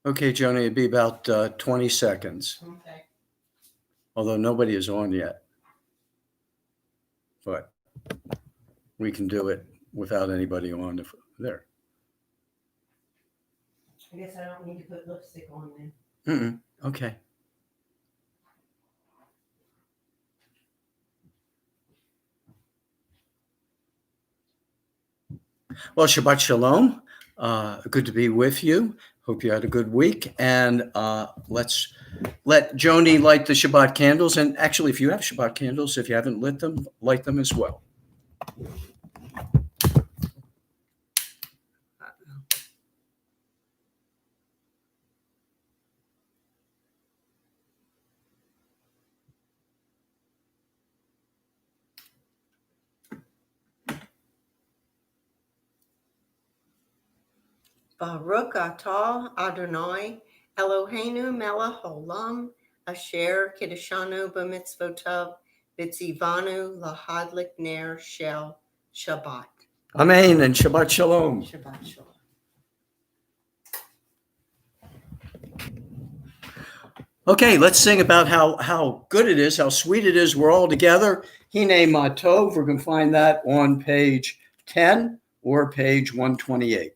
Okay, Joni, it'd be about 20 seconds, Okay. although nobody is on yet. But we can do it without anybody on there. I guess I don't need to put lipstick on then. Okay. Well, Shabbat Shalom. Good to be with you. Hope you had a good week. And let's let Joni light the Shabbat candles. And actually, if you have Shabbat candles, if you haven't lit them, light them as well. Baruch atah Adonai Eloheinu melech haolam asher kiddushanu b'mitzvotav v'tzivanu lahadlik ner shel Shabbat. Amen and Shabbat Shalom. Shabbat shalom. Okay, let's sing about how good it is, how sweet it is. We're all together. Hine Ma Tov. We're going to find that on page 10 or page 128.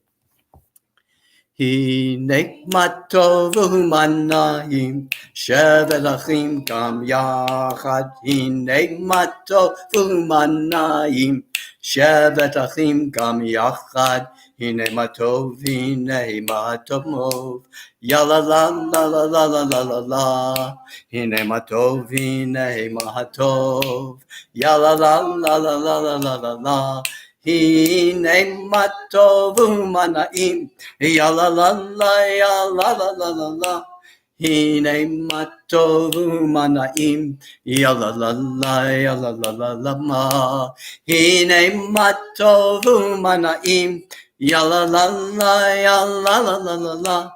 Hine Ma Tov u'manayim shevet achim gam yachad. Hine Ma Tov u'manayim shevet achim gam yachad. Hine Ma Tov, hine Ma Tov mov. Ya la la la la la la la la la. Hine Ma Tov, hine Ma Tov. Ya la la la la la la la la la. Hine Ma Tov u'manayim. Ya la la la ya la la la la la. Hine Ma Tov u'manayim. Ya la la la ya la la la la ma. Hine Ma Tov u'manayim. Ya la la la ya la la la la la.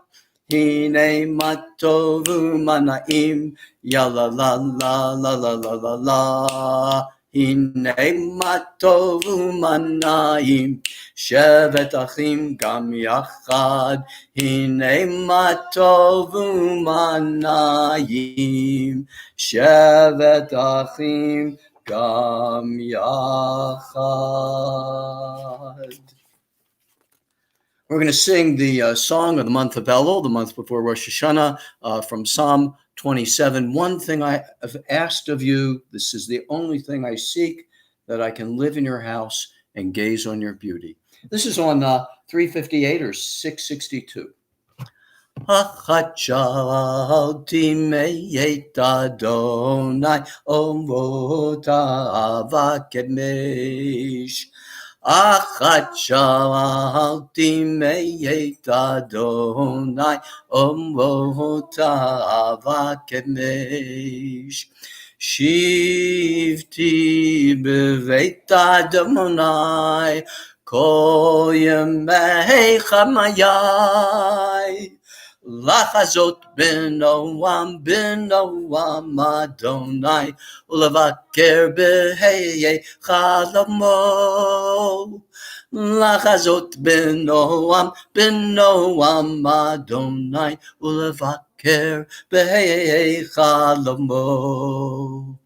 Hine Ma Tov u'manayim. Ya la la la la la la la la. Hine Ma Tov u'manayim. Shevet achim gam yachad. Hine Ma Tov u'manayim. Shevet achim gam yachad. We're going to sing the song of the month of Elul, the month before Rosh Hashanah, from Psalm 27. One thing I have asked of you, this is the only thing I seek, that I can live in your house and gaze on your beauty. This is on 358 or 662. Achalti meyet Adonai omota vakemesh. Achat shalti meyet Adonai omota vakemesh. Shivti beveit Adonai kol yemei chamayai. Lachazot benoam Adonai ulevaker beheye chalamo. Lachazot benoam Adonai ulevaker beheye chalamo.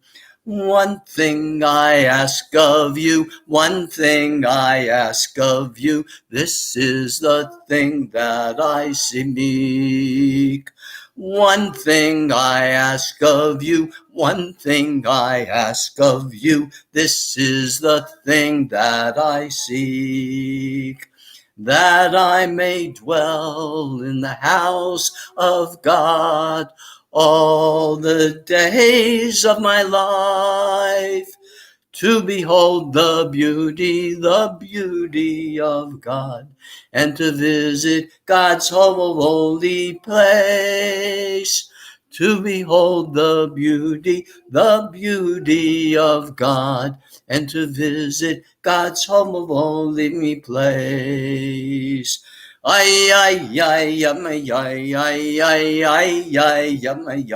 One thing I ask of you, one thing I ask of you, this is the thing that I seek. One thing I ask of you, one thing I ask of you, this is the thing that I seek. That I may dwell in the house of God all the days of my life, to behold the beauty of God, and to visit God's holy place. To behold the beauty of God, and to visit God's holy place. Ay ay ay ay ay ay ay ay ay ay ay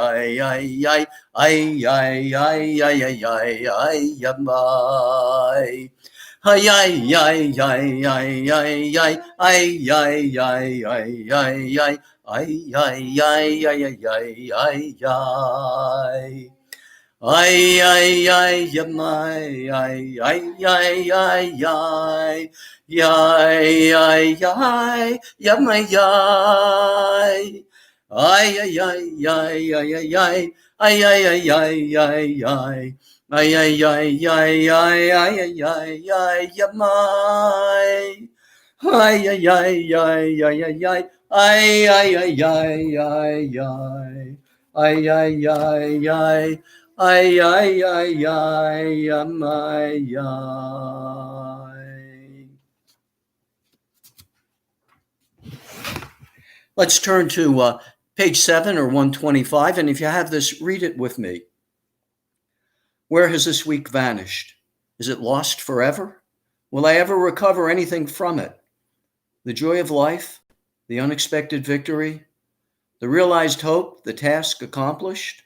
ay ay ay ay ay ay. Ay ay ay ay ay ay ay ay ay ay ay ay ay ay, ay, ay, ay, ay, ay, ay, ay. Ay, ay, ay, yamai, ay, ay, ay, ay, ay, yay, ay, ay, yamai, ay. Ay, ay, ay, ay, ay, ay, ay, ay, ay, ay, ay, ay. Ay, ay, ay, ay, ay, ay, ay, ay, ay, yamai. Ay, ay, ay, ay, ay, ay, ay, ay, ay, ay, ay, ay, ay. Ay, ay, ay, ay. Ay, ay, ay, ay, ay, ay. Let's turn to page 7 or 125, and if you have this, read it with me. Where has this week vanished? Is it lost forever? Will I ever recover anything from it? The joy of life, the unexpected victory, the realized hope, the task accomplished?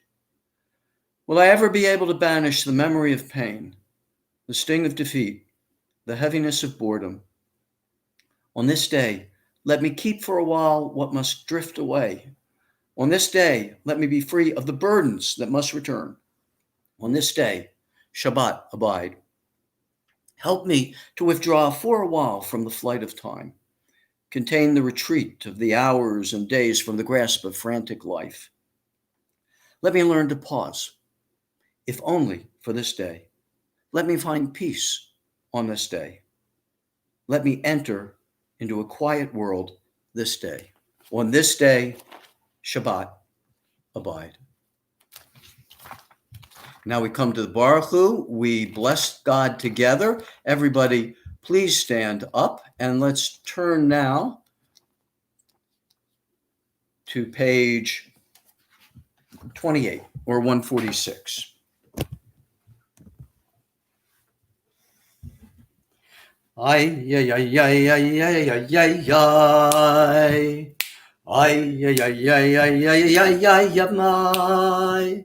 Will I ever be able to banish the memory of pain, the sting of defeat, the heaviness of boredom? On this day, let me keep for a while what must drift away. On this day, let me be free of the burdens that must return. On this day, Shabbat abide. Help me to withdraw for a while from the flight of time, contain the retreat of the hours and days from the grasp of frantic life. Let me learn to pause, if only for this day. Let me find peace on this day. Let me enter into a quiet world this day. On this day, Shabbat abide. Now we come to the Baruch Hu. We bless God together. Everybody, please stand up, and let's turn now to page 28 or 146. Ay, ay, ay, ay, ay, ay, ay, ay, ay. Ay, ay, ay, ay, ay, ay, ay, ay, ay.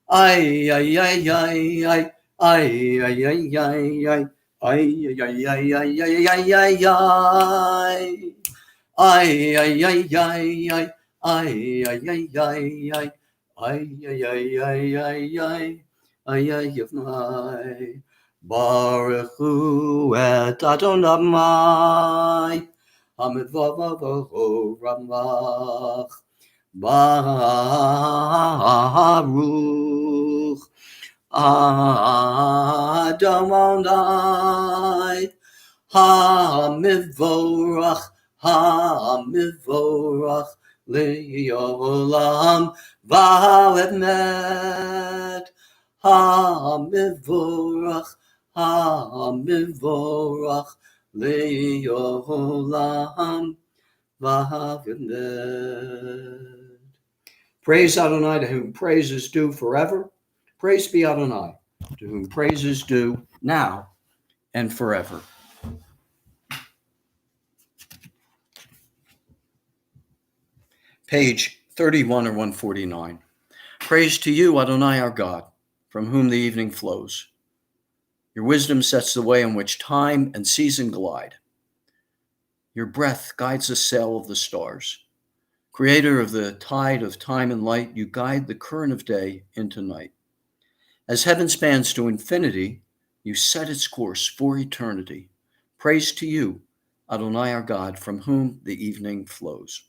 Ay, ay, ay, ay, ay, ay, ay, ay, ay, ay. Ay, ay, ay, ay, ay, ay, ay, ay, ay. Ay, ay, ay, ay, ay. Ay, ay, ay, ay, ay. Ay, ay, ay, ay, ay, ay. Ay, ay, ay. Baruch Hu et Adonai, Hamidvavahu Ramach, Baruch Adonai, Hamivorach, Hamivorach, Le'olam Va'emet, Hamivorach, Hamivorach, Le'olam Va'emet. Praise Adonai, to whom praise is due forever. Praise be Adonai, to whom praise is due now and forever. Page 31 or 149. Praise to you, Adonai our God, from whom the evening flows. Your wisdom sets the way on which time and season glide. Your breath guides the sail of the stars. Creator of the tide of time and light, you guide the current of day into night. As heaven spans to infinity, you set its course for eternity. Praise to you, Adonai our God, from whom the evening flows.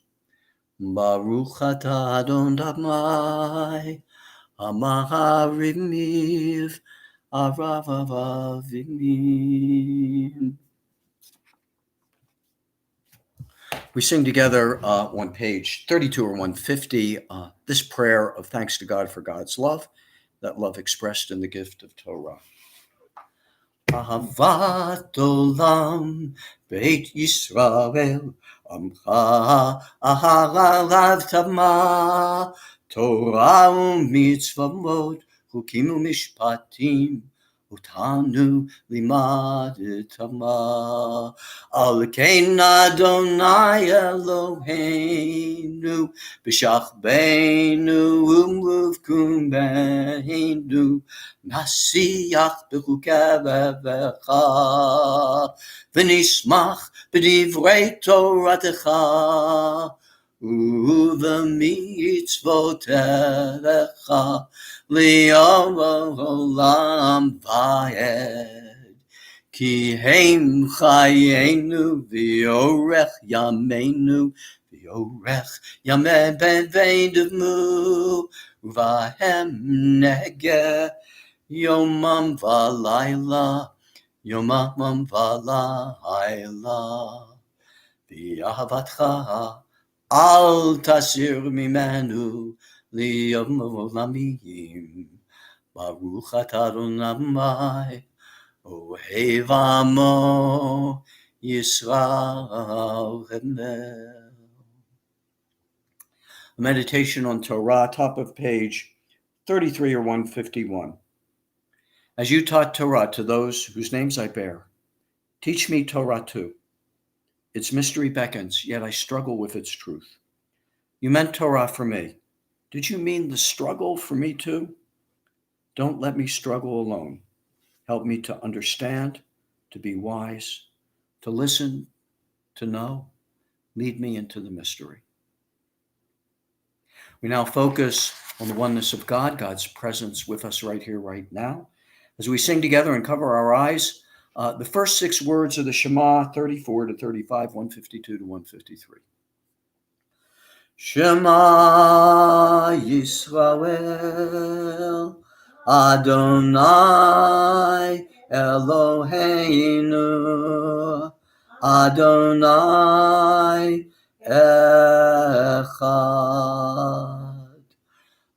Baruch atah Adonai, Amarimiv, Aravavavimim. We sing together on page 32 or 150 this prayer of thanks to God for God's love, that love expressed in the gift of Torah. Ahavat olam Beit Yisrael Amcha aharav tama Torah u'mitzvot Chukim u'mishpatim Utanu limad tama Al kein Adonai Eloheinu B'shach beinu u'muvkum beinu Nasiach b'chukevecha v'nismach b'divrei Toratecha ובמצוותיך לעולם ועד. כי הם חיינו ואורך ימינו, ואורך ימי בביתנו, ובהם נגע יומם ולילה, יומם ולילה. ואהבתך אל תסיר ממנו לעולמים. ברוך אתה אדוני אוהב עמו Yisrael. A meditation on Torah, top of page 33 or 151. As you taught Torah to those whose names I bear, teach me Torah too. Its mystery beckons, yet I struggle with its truth. You meant Torah for me. Did you mean the struggle for me too? Don't let me struggle alone. Help me to understand, to be wise, to listen, to know. Lead me into the mystery. We now focus on the oneness of God, God's presence with us right here, right now. As we sing together and cover our eyes, the first 6 words of the Shema, 34 to 35, 152 to 153. Shema Yisrael, Adonai Eloheinu, Adonai Echad.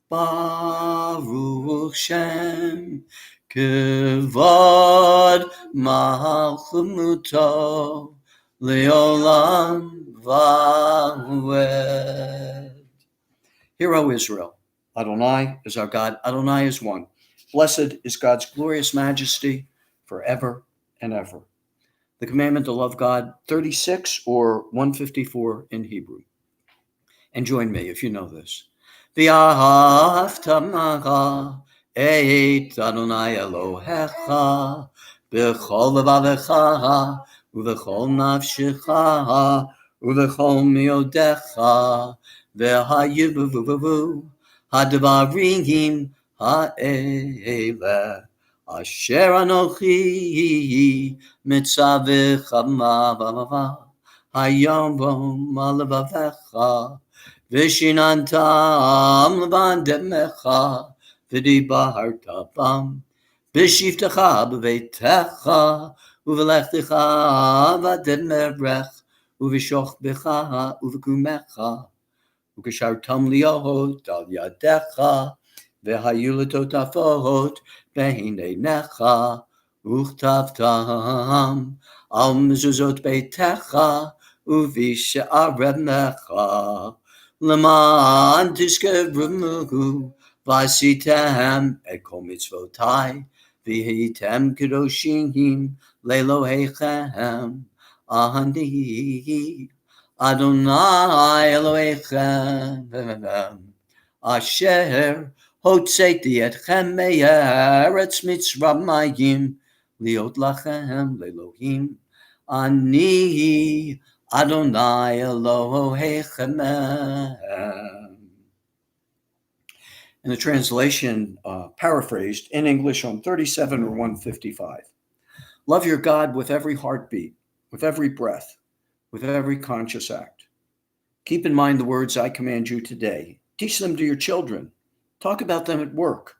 Baruch Shem Kevod Malchuto Leolam Va'ed. Hear, O Israel, Adonai is our God, Adonai is one. Blessed is God's glorious majesty forever and ever. The commandment to love God, 36 or 154 in Hebrew. And join me if you know this. V'ahavta macha et Adonai Elohecha b'chol levavecha u'v'chol nafshecha u'v'chol miodecha v'hayivuvuvu hadvarim ha'ele asher anochi mitzavecha ma'avava hayom ma'levavecha Vishinantam levandemecha v'dibarta bam v'shivtecha b'veitecha u'v'lechtecha v'admerech u'v'shochbecha u'v'kumecha u'kashartam liot al yadecha v'hayu letotafot b'hineinecha u'chtavtam al mezuzot beitecha u'v'she'aremecha Leman tishkerumu v'asitem et kol mitzvotai v'hitem kedoshim le'Elohechem ani Adonai Elohechem asher hotzeti etchem me'eretz Mitzrayim liot lachem le'Elohim ani Adonai Elohechem. In the translation, paraphrased in English on 37 or 155. Love your God with every heartbeat, with every breath, with every conscious act. Keep in mind the words I command you today. Teach them to your children. Talk about them at work.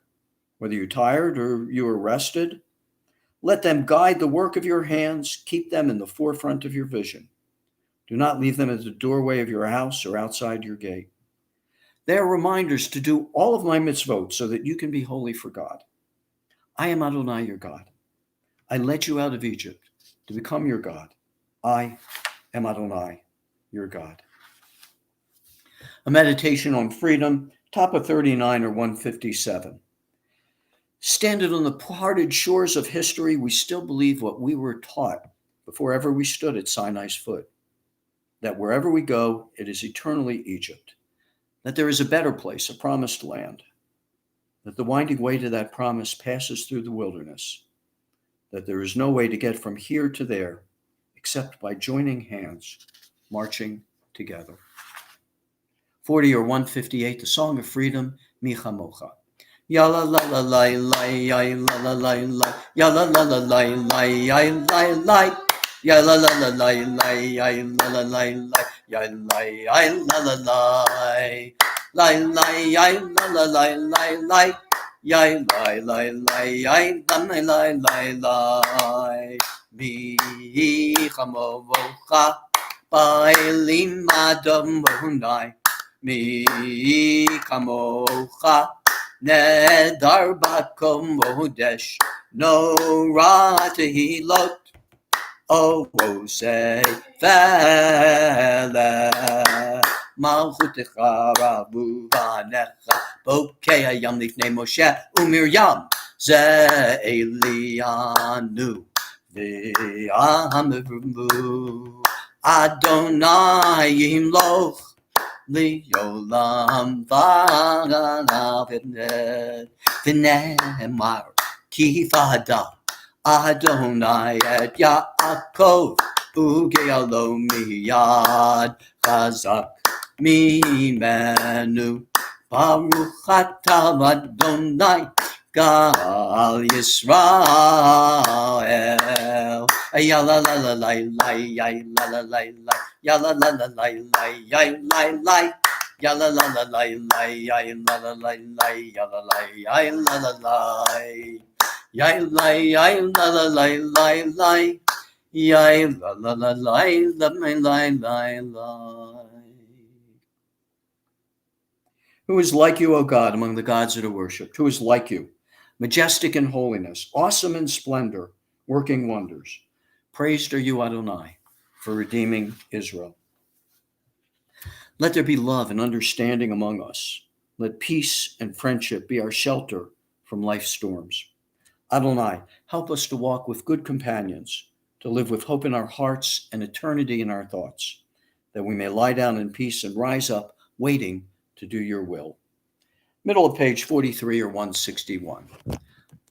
Whether you're tired or you are rested, let them guide the work of your hands. Keep them in the forefront of your vision. Do not leave them at the doorway of your house or outside your gate. They are reminders to do all of my mitzvot so that you can be holy for God. I am Adonai, your God. I led you out of Egypt to become your God. I am Adonai, your God. A meditation on freedom, top of 39 or 157. Standing on the parted shores of history, we still believe what we were taught before ever we stood at Sinai's foot. That wherever we go, it is eternally Egypt. That there is a better place, a promised land. That the winding way to that promise passes through the wilderness. That there is no way to get from here to there except by joining hands, marching together. 40 or 158, the Song of Freedom, Mi Chamocha. Ya la la la la la ya la la la la ya la la la la la ya la la ya la la la la la ya la la la la ya la la la la la la ya la la la la la ya la la la ya la la la la mi chamocha bailim adam v'hunai mi chamocha Nedar bakom vodesh no ratihilot o say fele malchutecha rabu vanecha bokei hayam lifnei Moshe uMiriam ze Elianu v'amru Adonai yimloch Liolam v'nemar kifada Adonai et Yaakov ugealo miyad chazak mimenu Baruch atah Adonai Gal Yisrael ya la la la la la ya la la la la ya la la la la la ya la la ya la la la la la ya la la la la ya la la ya la la la ya la ya la la la la la ya la la la la. Who is like you, O God, among the gods that are worshipped? Who is like you, majestic in holiness, awesome in splendor, working wonders? Praised are you, Adonai, for redeeming Israel. Let there be love and understanding among us. Let peace and friendship be our shelter from life's storms. Adonai, help us to walk with good companions, to live with hope in our hearts and eternity in our thoughts, that we may lie down in peace and rise up, waiting to do your will. Middle of page 43 or 161.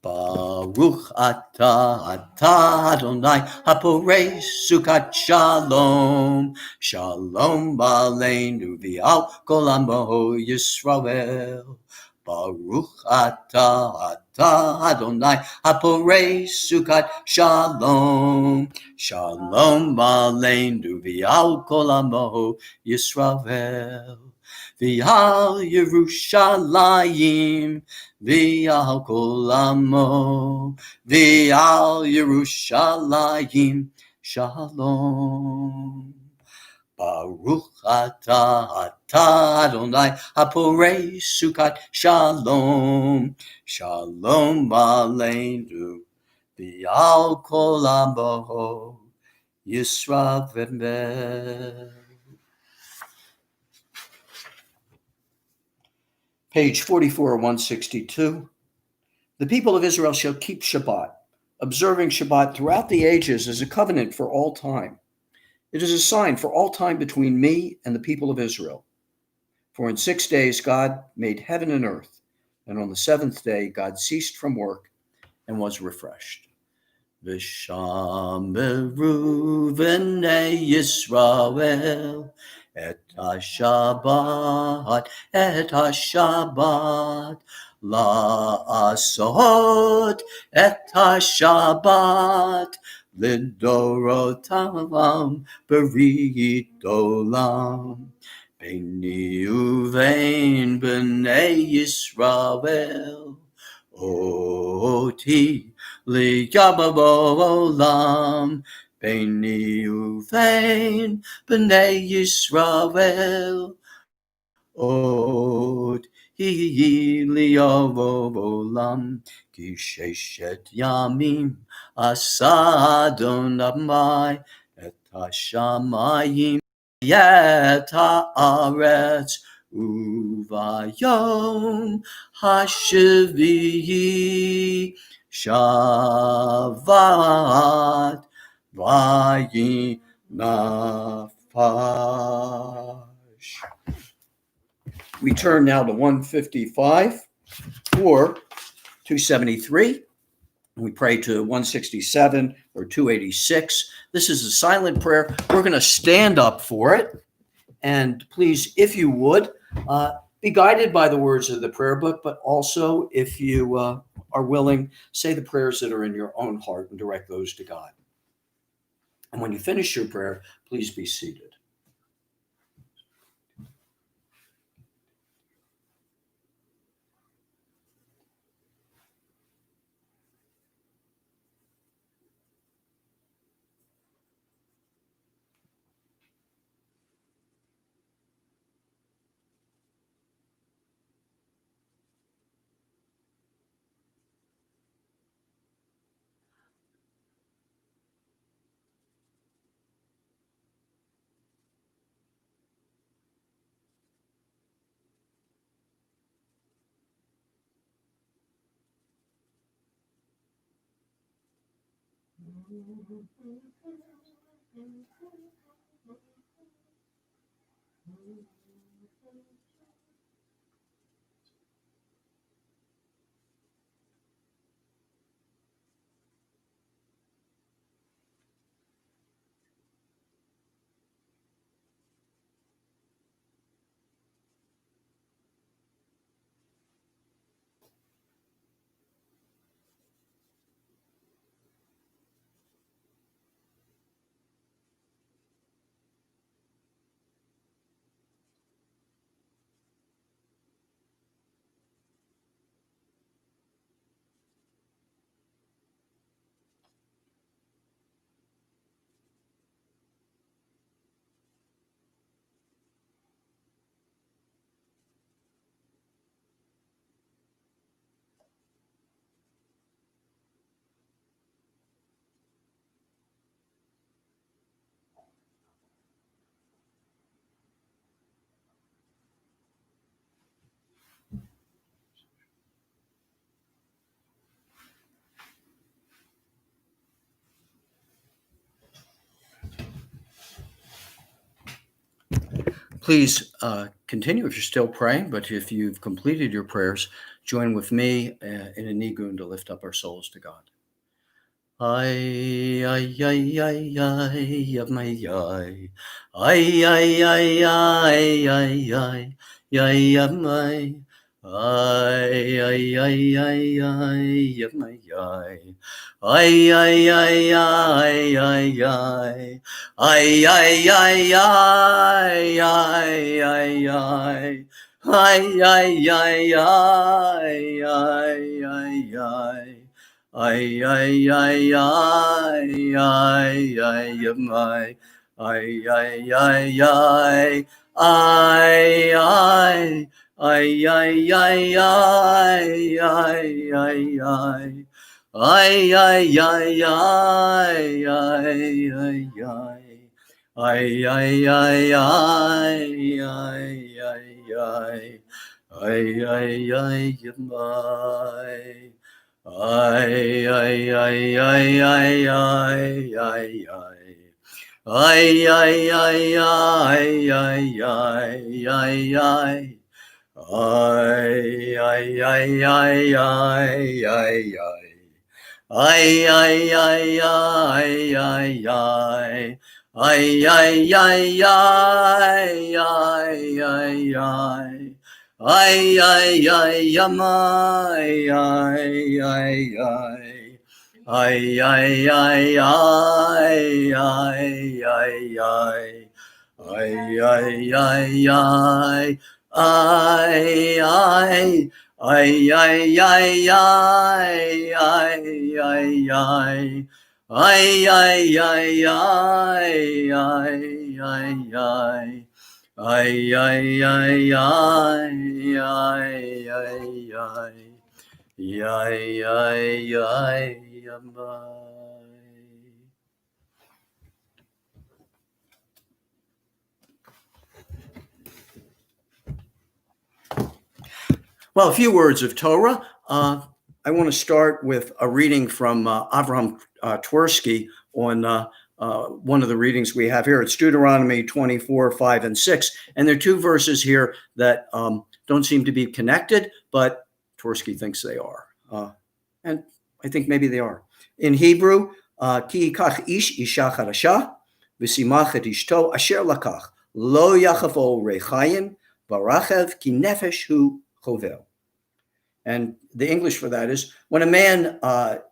Baruch atah Adonai haporei sukat shalom shalom baleinu v'al kol amo Yisrael. Baruch atah Adonai haporei sukat shalom shalom baleinu v'al kol amo Yisrael. V'al Yerushalayim, v'al kol amo, v'al Yerushalayim, shalom. Baruch atah Adonai haporei sukat shalom, shalom aleinu, v'al kol amo Yisrael. Page 44, 162. The people of Israel shall keep Shabbat, observing Shabbat throughout the ages as a covenant for all time. It is a sign for all time between me and the people of Israel. For in 6 days God made heaven and earth, and on the seventh day God ceased from work and was refreshed. V'shameru v'nei Yisrael et ha-Shabbat la'asot et ha-Shabbat lidorotam berit olam beini uvein b'nei Yisrael oti li'yabav Beini uvein b'nei Yisrael od hi li'yavav olam ki sheshet yamim asa Adonai et hashamayim et haaretz uvayom hashvi'i Shabbat Vayinafash. We turn now to 155 or 273. We pray to 167 or 286. This is a silent prayer. We're going to stand up for it. And please, if you would, Be guided by the words of the prayer book, but also, if you are willing, say the prayers that are in your own heart and direct those to God. And when you finish your prayer, please be seated. Please continue if you're still praying, but if you've completed your prayers, join with me in a nigun to lift up our souls to God. Ay, ay, ay, ay, ay, of my ay. Ay, ay, ay, ay, ay, ay, ay, of my. Ay, ay, ay, ay, ay, of my ay. Ay, ay, ay, ay, ay, ay. Ay, ay, ay, ay, ay, ay, ay. Ay, ay, ay, ay, ay, ay, ay. Ay, ay, ay, ay, ay, ay, my. Ay, ay, ay, ay, ay, ay. Ay, ay, ay, ay, ay, ay, ay. Ay, ay, ay, ay, ay, ay, ay. Ay, ay, ay, ay, ay, ay, ay. Ay, ay, ay, my. Ay, ay, ay, ay, ay, ay, ay, ay. Ay, ay, ay, ay, ay, ay, ay, ay. Ay, ay, ay, ay, ay, ay, ay. Ay, ay, ay, ay, ay, ay. Ay, ay, ay, ay, ay, ay, ay. Ay, ay, ay, ay, ay, ay, ay. Ay, ay, ay, ay, ay, ay, ay. Ay, ay, ay, ay. Ay, ay. Ay, ay, ay, ay, ay, ay, ay. Ay, ay, ay, ay, ay, ay, ay. Ay, ay, ay, ay, ay, ay, ay. Ay, ay, ay, ay. Well, a few words of Torah. I want to start with a reading from Avraham Twersky on one of the readings we have here. It's Deuteronomy 24, 5, and 6. And there are two verses here that don't seem to be connected, but Twersky thinks they are. And I think maybe they are. In Hebrew, Ki yikach ish isha chadasha, v'simach et ishto asher lakach, lo yachafo rechayim, Varachev ki nefesh hu chovel. And the English for that is, when a man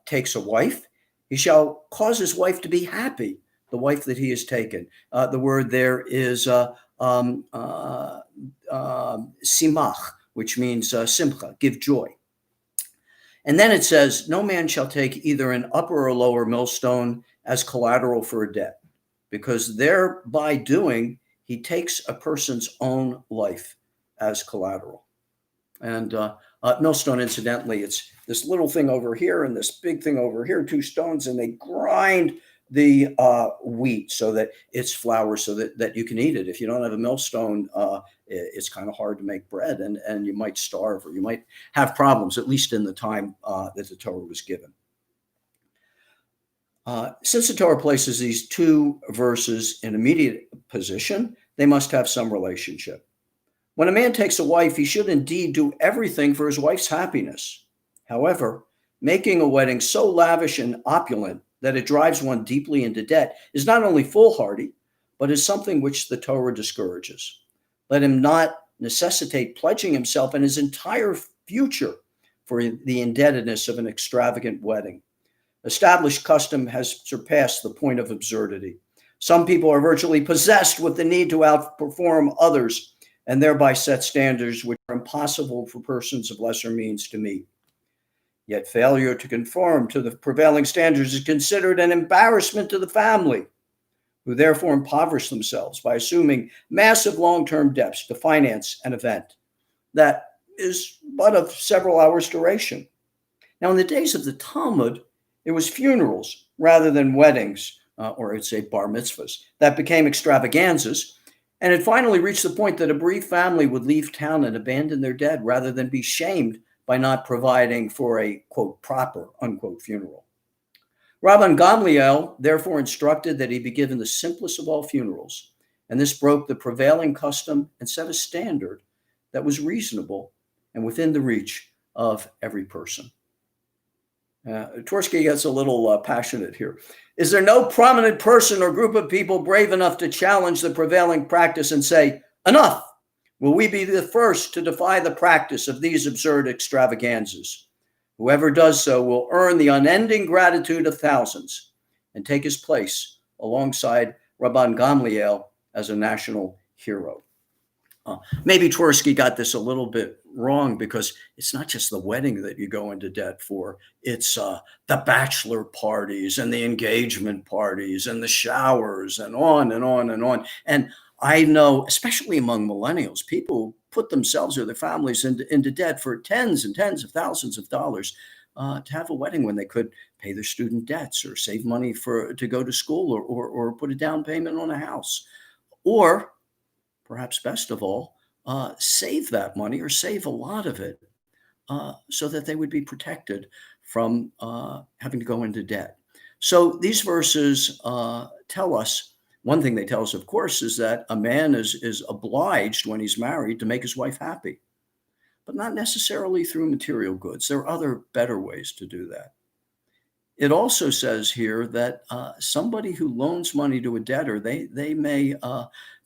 takes a wife, he shall cause his wife to be happy, the wife that he has taken. The word there is simach, which means simcha, give joy. And then it says, no man shall take either an upper or lower millstone as collateral for a debt, because thereby doing, he takes a person's own life as collateral. And millstone, incidentally, it's this little thing over here and this big thing over here, two stones, and they grind the wheat so that it's flour, so that you can eat it. If you don't have a millstone, it's kind of hard to make bread, and you might starve, or you might have problems, at least in the time that the Torah was given. Since the Torah places these two verses in immediate position, they must have some relationship. When a man takes a wife, he should indeed do everything for his wife's happiness. However, making a wedding so lavish and opulent that it drives one deeply into debt is not only foolhardy, but is something which the Torah discourages. Let him not necessitate pledging himself and his entire future for the indebtedness of an extravagant wedding. Established custom has surpassed the point of absurdity. Some people are virtually possessed with the need to outperform others, and thereby set standards which are impossible for persons of lesser means to meet. Yet failure to conform to the prevailing standards is considered an embarrassment to the family, who therefore impoverish themselves by assuming massive long-term debts to finance an event that is but of several hours' duration. Now, in the days of the Talmud, it was funerals rather than weddings, or I'd say bar mitzvahs, that became extravaganzas. And it finally reached the point that a bereaved family would leave town and abandon their dead rather than be shamed by not providing for a, quote, proper, unquote, funeral. Rabban Gamliel therefore instructed that he be given the simplest of all funerals, and this broke the prevailing custom and set a standard that was reasonable and within the reach of every person. Twersky gets a little passionate here. Is there no prominent person or group of people brave enough to challenge the prevailing practice and say, enough? Will we be the first to defy the practice of these absurd extravaganzas? Whoever does so will earn the unending gratitude of thousands and take his place alongside Rabban Gamliel as a national hero. Maybe Twersky got this a little bit wrong, because it's not just the wedding that you go into debt for. It's the bachelor parties and the engagement parties and the showers and on and on and on. And I know, especially among millennials, people put themselves or their families into debt for tens and tens of thousands of dollars to have a wedding when they could pay their student debts or save money to go to school, or put a down payment on a house. Or perhaps best of all, save that money, or save a lot of it, so that they would be protected from having to go into debt. So these verses tell us, one thing they tell us, of course, is that a man is obliged when he's married to make his wife happy, but not necessarily through material goods. There are other better ways to do that. It also says here that somebody who loans money to a debtor, they may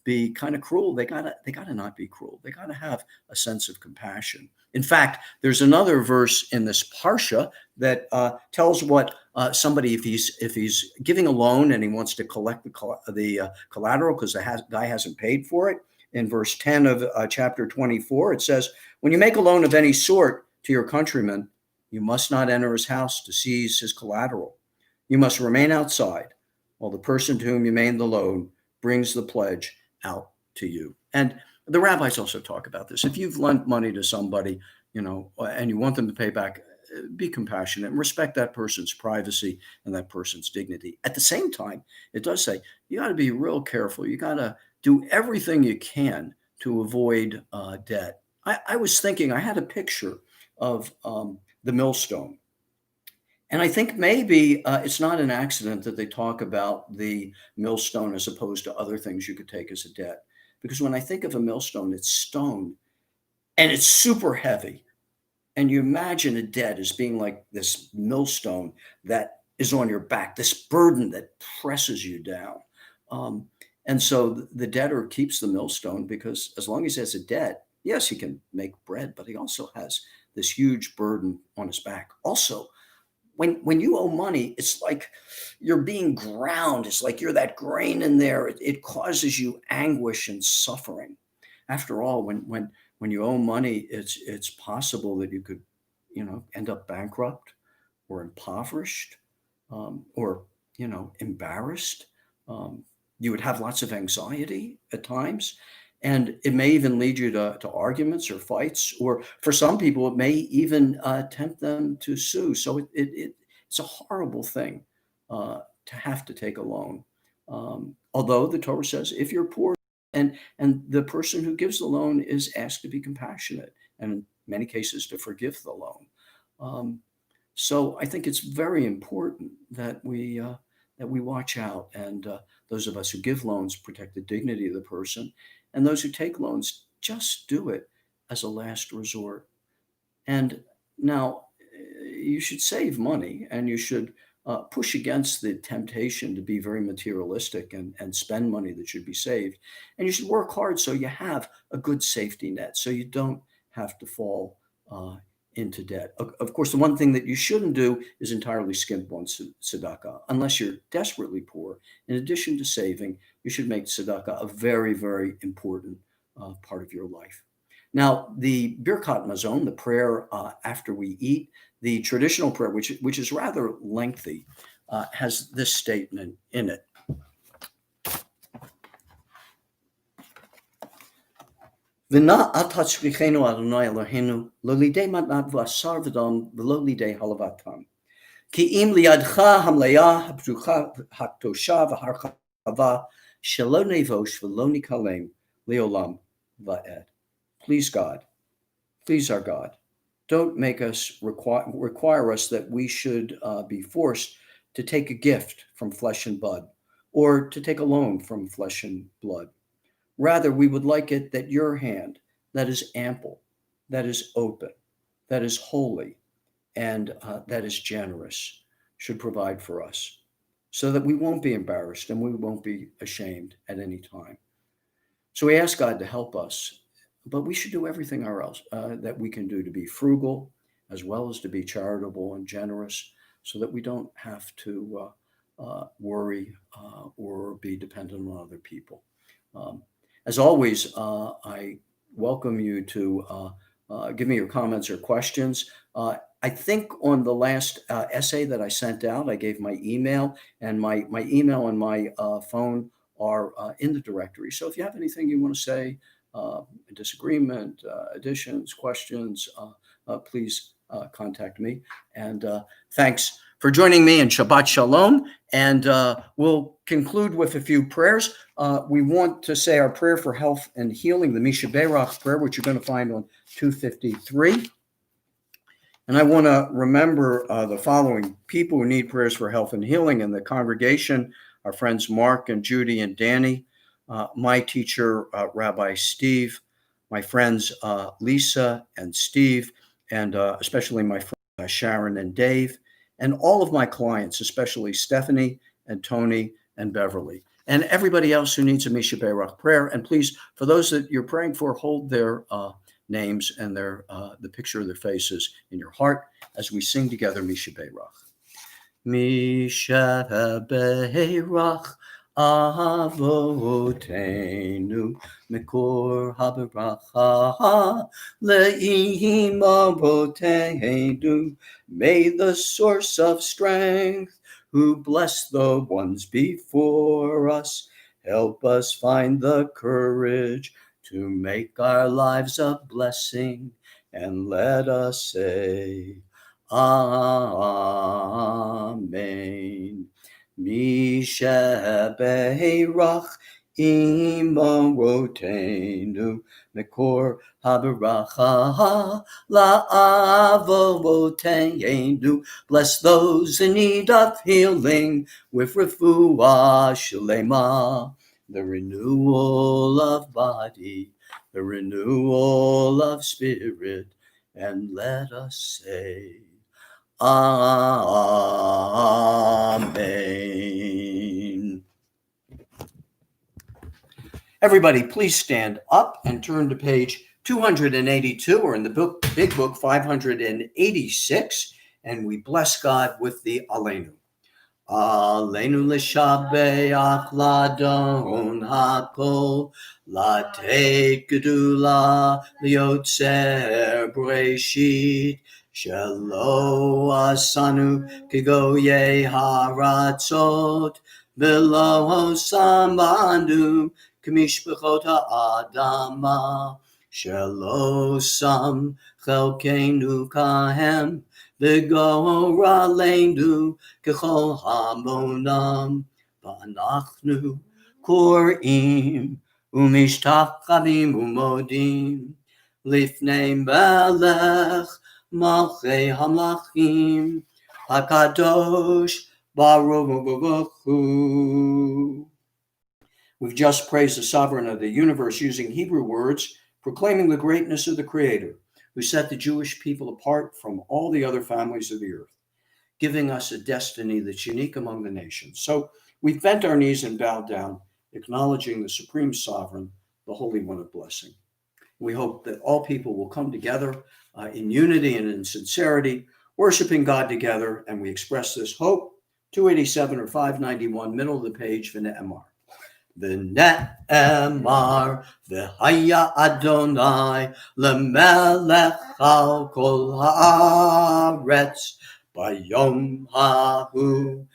be kind of cruel. They gotta not be cruel. They gotta have a sense of compassion. In fact, there's another verse in this parsha that tells what somebody, if he's giving a loan and he wants to collect the collateral because the guy hasn't paid for it. In verse 10 of chapter 24, it says, "When you make a loan of any sort to your countryman, you must not enter his house to seize his collateral. You must remain outside while the person to whom you made the loan brings the pledge out to you." And the rabbis also talk about this. If you've lent money to somebody, and you want them to pay back, be compassionate and respect that person's privacy and that person's dignity. At the same time, it does say you got to be real careful. You got to do everything you can to avoid debt. I was thinking, I had a picture of the millstone. And I think maybe it's not an accident that they talk about the millstone as opposed to other things you could take as a debt. Because when I think of a millstone, it's stone and it's super heavy. And you imagine a debt as being like this millstone that is on your back, this burden that presses you down. And so the debtor keeps the millstone because as long as he has a debt, yes, he can make bread, but he also has this huge burden on his back. Also, when you owe money, it's like you're being ground. It's like you're that grain in there. It causes you anguish and suffering. After all, when you owe money, it's possible that you could, end up bankrupt or impoverished, or embarrassed. Um, you would have lots of anxiety at times, and it may even lead you to arguments or fights. Or for some people, it may even tempt them to sue. So it's a horrible thing to have to take a loan. Although the Torah says, if you're poor, and the person who gives the loan is asked to be compassionate, and in many cases to forgive the loan. Um, so I think it's very important that we watch out, and those of us who give loans protect the dignity of the person, and those who take loans just do it as a last resort. And now you should save money, and you should push against the temptation to be very materialistic and spend money that should be saved. And you should work hard so you have a good safety net, so you don't have to fall uh, into debt. Of course, the one thing that you shouldn't do is entirely skimp on tzedakah, unless you're desperately poor. In addition to saving, you should make tzedakah a very, very important part of your life. Now, the Birkat Mazon, the prayer after we eat, the traditional prayer, which is rather lengthy, has this statement in it. V'na ata tzrichenu Adonai Eloheinu, lo lidei matnat v'asar v'dam, v'lo lidei halavatam. Ki im liadcha hamleya haprucha haktosha v'harchava, shelo nevosh v'lo nikalem, leolam va'ed. Please God, please our God, don't make us require us that we should be forced to take a gift from flesh and blood, or to take a loan from flesh and blood. Rather, we would like it that your hand, that is ample, that is open, that is holy, and that is generous, should provide for us, so that we won't be embarrassed and we won't be ashamed at any time. So we ask God to help us, but we should do everything else that we can do to be frugal, as well as to be charitable and generous, so that we don't have to worry or be dependent on other people. As always, I welcome you to give me your comments or questions. I think on the last essay that I sent out, I gave my email, and my email and my phone are in the directory. So if you have anything you want to say, disagreement, additions, questions, please contact me. And thanks for joining me in Shabbat Shalom. And we'll conclude with a few prayers. We want to say our prayer for health and healing, the Misha Berach prayer, which you're going to find on 253. And I want to remember the following people who need prayers for health and healing in the congregation: our friends Mark and Judy and Danny, my teacher, Rabbi Steve, my friends Lisa and Steve, and especially my friends Sharon and Dave, and all of my clients, especially Stephanie and Tony and Beverly, and everybody else who needs a Misha Berach prayer. And please, for those that you're praying for, hold their names and their the picture of their faces in your heart as we sing together Misha Berach. Misha Berach Avotenu Mikor HaBeracha Le'im Avotenu. May the source of strength, who bless the ones before us, help us find the courage to make our lives a blessing, and let us say Amen. Misha Berach Imorotenu Mekor HaBeracha La'avotenu. Bless those in need of healing with refuah shlema, the renewal of body, the renewal of spirit, and let us say Amen. Everybody, please stand up and turn to page 282, or in the Big Book 586, and we bless God with the Aleinu. Aleinu l'shabeach ladon hakol, lateit gedula liotzer breshit, shelo asanu kigoye haratzot, v'lo sambanu k'mishpachot ha'adama, shelo sam chelkeinu kahem, v'gora leinu kechol hamonam, v'anachnu korim umishtachavim umodim lifnei melech malchei hamlachim hakadosh baruch hu. We've just praised the sovereign of the universe using Hebrew words, proclaiming the greatness of the Creator, who set the Jewish people apart from all the other families of the earth, giving us a destiny that's unique among the nations. So we bent our knees and bowed down, acknowledging the supreme sovereign, the Holy One of blessing. We hope that all people will come together in unity and in sincerity, worshiping God together, and we express this hope. 287 or 591, middle of the page, V'ne'emar. V'ne'emar, v'haya Adonai, lemelech al kol haaretz, Vayom hahu,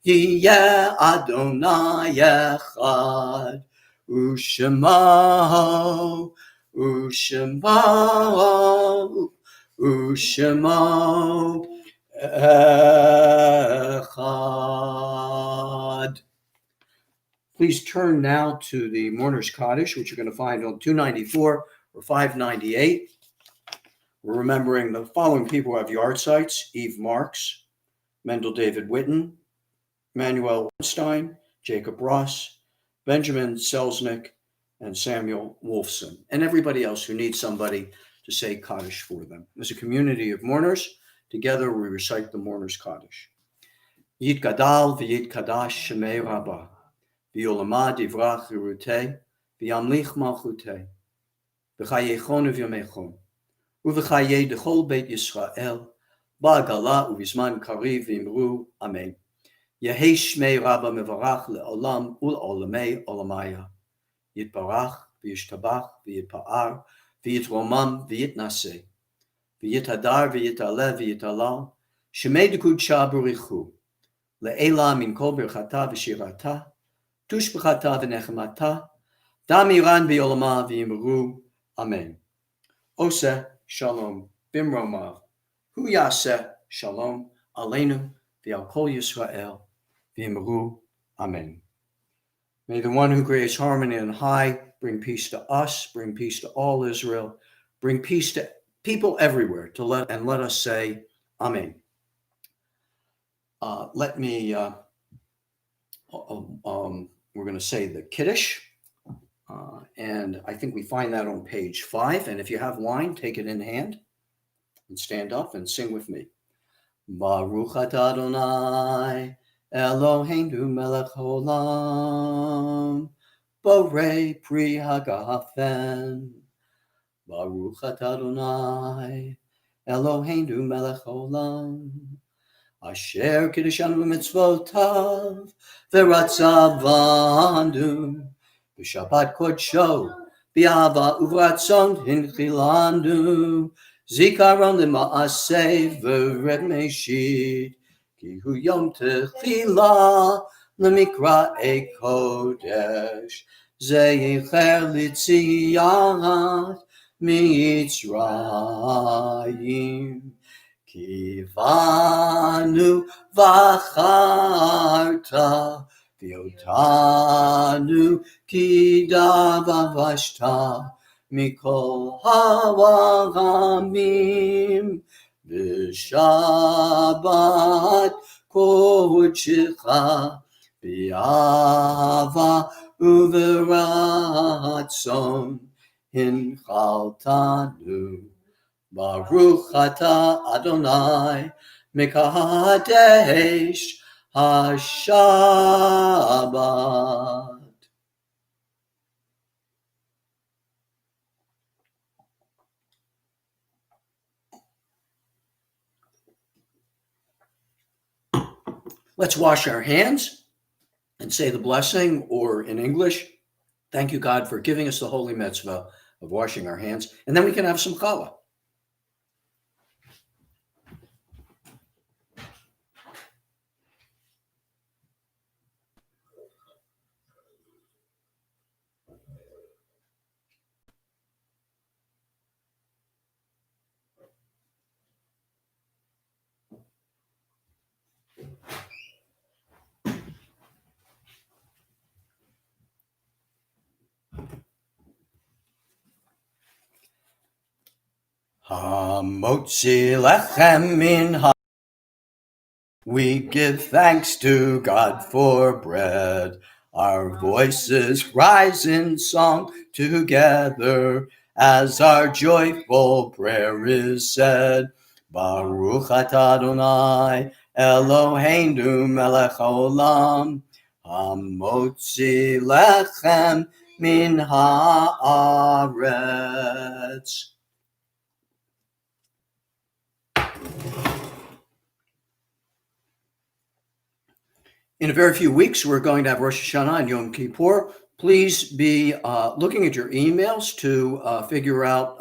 yiyeh Adonai echad, u'shemo echad. Please turn now to the Mourner's Kaddish, which you're going to find on 294 or 598. We're remembering the following people who have yard sites: Eve Marks, Mendel David Witten, Manuel Weinstein, Jacob Ross, Benjamin Selznick, and Samuel Wolfson, and everybody else who needs somebody to say Kaddish for them. As a community of mourners, together we recite the Mourner's Kaddish. Yitgadal v'yitkadash shemei rabbah, v'yolama divrach cherutei, v'yamlich malchutei, v'chayechon v'yamechon, U'v'chayei dechol Beit Yisrael, ba'agala u'vizman kariv v'imru, Amen. Yehei shmei Rabba mevarach le'olam u'olamei olamaya. Yitbarach v'yishtabach v'yitpa'ar v'yitromam v'yitnaseh. V'yitadar v'yitaleh v'yitalal. Shemei dekudsha burichu. Le'ela min kol birchata v'shirata. Tush b'chata v'nechemata. Damiran v'yolama v'imru, Amen. Oseh Shalom Bimromav, Hu Yaseh Shalom Aleinu V'al Kol Yisrael V'imru, Amen. May the one who creates harmony on high bring peace to us, bring peace to all Israel, bring peace to people everywhere. Let us say Amen. We're going to say the Kiddush. And I think we find that on page 5. And if you have wine, take it in hand and stand up and sing with me. Baruch atah Adonai, Eloheinu melech haolam, borei pri hagafen. Baruch atah Adonai, Eloheinu melech haolam, asher kiddushanu b'mitzvotav, v'ratzavanu. B'Shabbat Kodsho, B'Ahava Uvratzon Hinchilanu, Zikaron L'Maaseh V'Red Meshit, Ki Hu Yom Techila L'Mikra Kodesh, Zeyicher L'Tziat Mitzrayim, Ki Vanu V'Acharta V'Otanu Ki davavashta mikol ha'aramim v'shabbat kodshecha b'ahava u'v'ratzon hinchaltanu. Baruch atah Adonai mekadesh HaShabbat. Let's wash our hands and say the blessing, or in English, thank you, God, for giving us the holy mitzvah of washing our hands. And then we can have some challah. Hamotzi lechem min ha. We give thanks to God for bread. Our voices rise in song together as our joyful prayer is said. Baruch atah Adonai Eloheinu melech haolam, hamotzi lechem min haaretz. In a very few weeks, we're going to have Rosh Hashanah and Yom Kippur. Please be looking at your emails to figure out,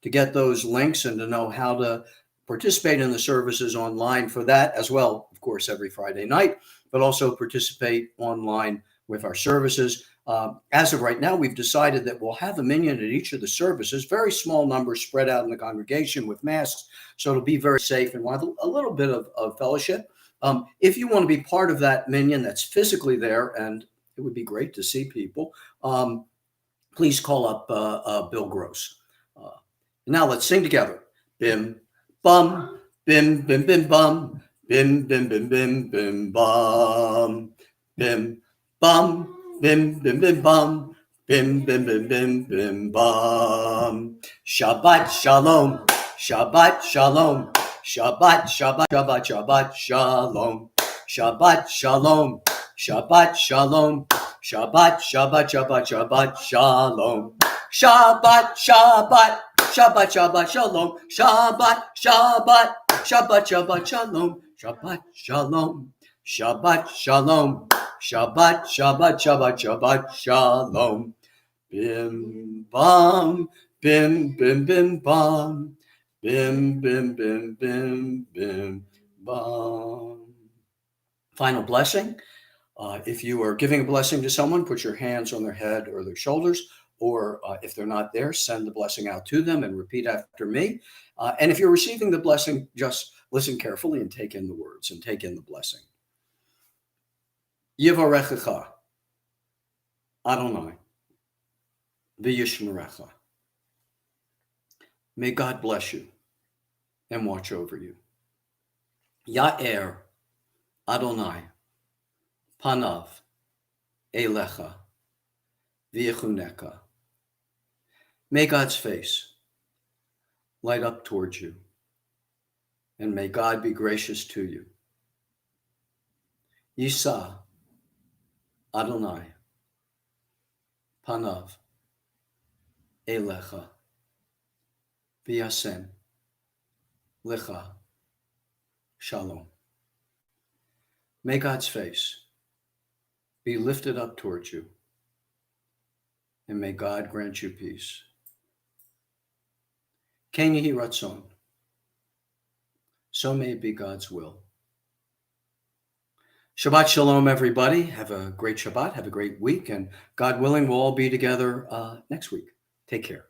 to get those links and to know how to participate in the services online for that as well, of course, every Friday night, but also participate online with our services. As of right now, we've decided that we'll have a minyan at each of the services, very small numbers spread out in the congregation with masks, so it'll be very safe and we'll have a little bit of fellowship. If you want to be part of that minyan that's physically there, and it would be great to see people, please call up Bill Gross. Now let's sing together. Bim, bum, bim, bim, bim, bum, bim, bim, bim, bim, bim, bum, bim, bum, bim, bim, bim, bum, bim, bim, bim, bim, bim, bum. Shabbat shalom, Shabbat shalom. Shabbat, Shabbat, Shabbat, Shabbat, Shalom. Shabbat, Shalom. Shabbat, Shalom. Shabbat, Shabbat, Shabbat, Shabbat, Shalom. Shabbat, Shabbat, Shabbat, Shabbat, Shalom. Shabbat, Shabbat, Shabbat, Shabbat, Shalom. Shabbat, Shalom. Shabbat, Shalom. Shabbat, Shabbat, Shabbat, Shabbat, Shalom. Bim, bam, bim, bim, bim, bam. Bim, bim, bim, bim, bim, bum. Final blessing. If you are giving a blessing to someone, put your hands on their head or their shoulders, or if they're not there, send the blessing out to them and repeat after me. And if you're receiving the blessing, just listen carefully and take in the words and take in the blessing. Yivarechecha Adonai v'yishmerecha. May God bless you and watch over you. Ya'er Adonai panav elecha v'yechuneka. May God's face light up towards you, and may God be gracious to you. Yisa Adonai panav elecha v'yasem lecha shalom. May God's face be lifted up towards you, and may God grant you peace. Ken yehi ratzon. So may it be God's will. Shabbat shalom, everybody. Have a great Shabbat. Have a great week. And God willing, we'll all be together next week. Take care.